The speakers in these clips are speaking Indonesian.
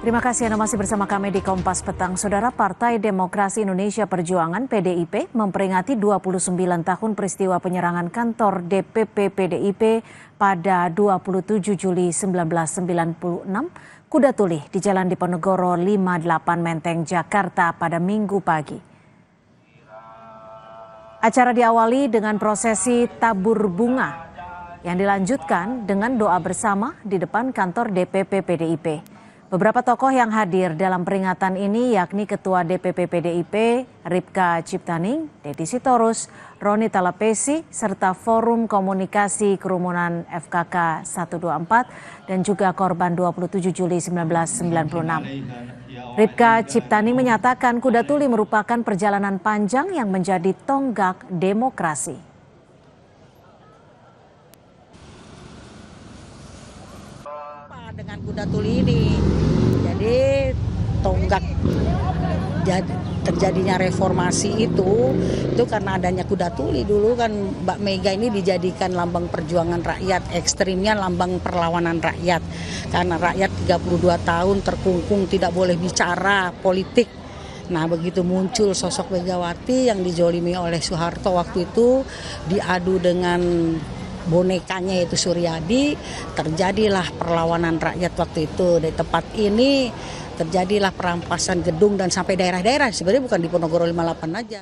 Terima kasih Anda masih bersama kami di Kompas Petang. Saudara, Partai Demokrasi Indonesia Perjuangan (PDIP) memperingati 29 tahun peristiwa penyerangan kantor DPP PDIP pada 27 Juli 1996, Kuda Tuli di Jalan Diponegoro 58 Menteng, Jakarta pada Minggu pagi. Acara diawali dengan prosesi tabur bunga yang dilanjutkan dengan doa bersama di depan kantor DPP PDIP. Beberapa tokoh yang hadir dalam peringatan ini yakni Ketua DPP PDIP Ripka Ciptaning, Deddy Sitorus, Roni Talapesi, serta Forum Komunikasi Kerumunan FKK 124 dan juga korban 27 Juli 1996. Ripka Ciptaning menyatakan Kuda Tuli merupakan perjalanan panjang yang menjadi tonggak demokrasi. Dengan Kuda Tuli ini, jadi tonggak terjadinya reformasi itu karena adanya Kuda Tuli. Dulu kan Mbak Mega ini dijadikan lambang perjuangan rakyat, ekstrimnya lambang perlawanan rakyat. Karena rakyat 32 tahun terkungkung tidak boleh bicara politik. Nah, begitu muncul sosok Megawati yang dijolimi oleh Soeharto waktu itu, diadu dengan bonekanya yaitu Suryadi, terjadilah perlawanan rakyat waktu itu. Di tempat ini terjadilah perampasan gedung dan sampai daerah-daerah, sebenarnya bukan di Diponegoro 58 aja.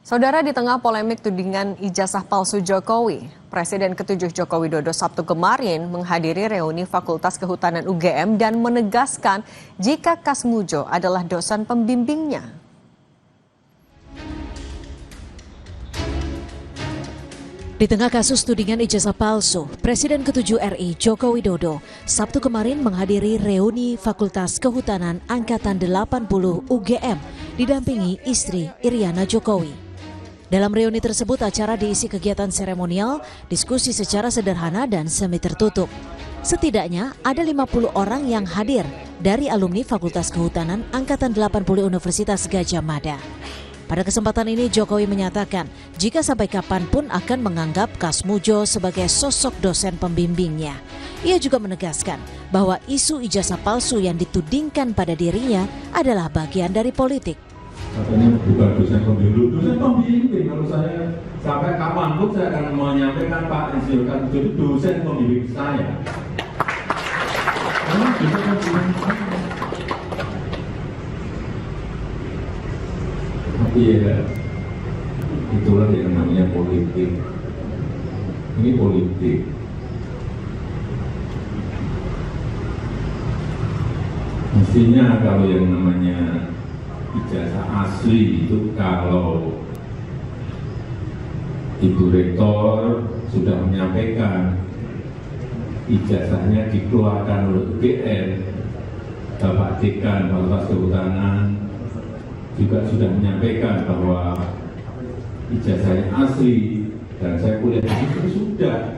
Saudara, di tengah polemik tudingan ijazah palsu Jokowi, Presiden ke-7 Joko Widodo Sabtu kemarin menghadiri reuni Fakultas Kehutanan UGM dan menegaskan jika Kasmujo adalah dosen pembimbingnya. Di tengah kasus tudingan ijazah palsu, Presiden ke-7 RI Joko Widodo Sabtu kemarin menghadiri reuni Fakultas Kehutanan Angkatan 80 UGM didampingi istri Iriana Jokowi. Dalam reuni tersebut acara diisi kegiatan seremonial, diskusi secara sederhana dan semi tertutup. Setidaknya ada 50 orang yang hadir dari alumni Fakultas Kehutanan Angkatan 80 Universitas Gadjah Mada. Pada kesempatan ini Jokowi menyatakan jika sampai kapanpun akan menganggap Kasmujo sebagai sosok dosen pembimbingnya. Ia juga menegaskan bahwa isu ijazah palsu yang ditudingkan pada dirinya adalah bagian dari politik. Katanya bukan dosen pembimbing, dosen pembimbing. Kalau saya sampai kapanpun saya akan menyampaikan Pak Insinyur Kasmujo itu dosen pembimbing saya. Iya, itulah yang namanya politik. Ini politik. Mestinya kalau yang namanya ijazah asli itu kalau Ibu Rektor sudah menyampaikan ijazahnya dikeluarkan oleh UGM, Bapak Dekan Fakultas Kehutanan juga sudah menyampaikan bahwa ijazahnya asli dan saya kuliah di situ sudah.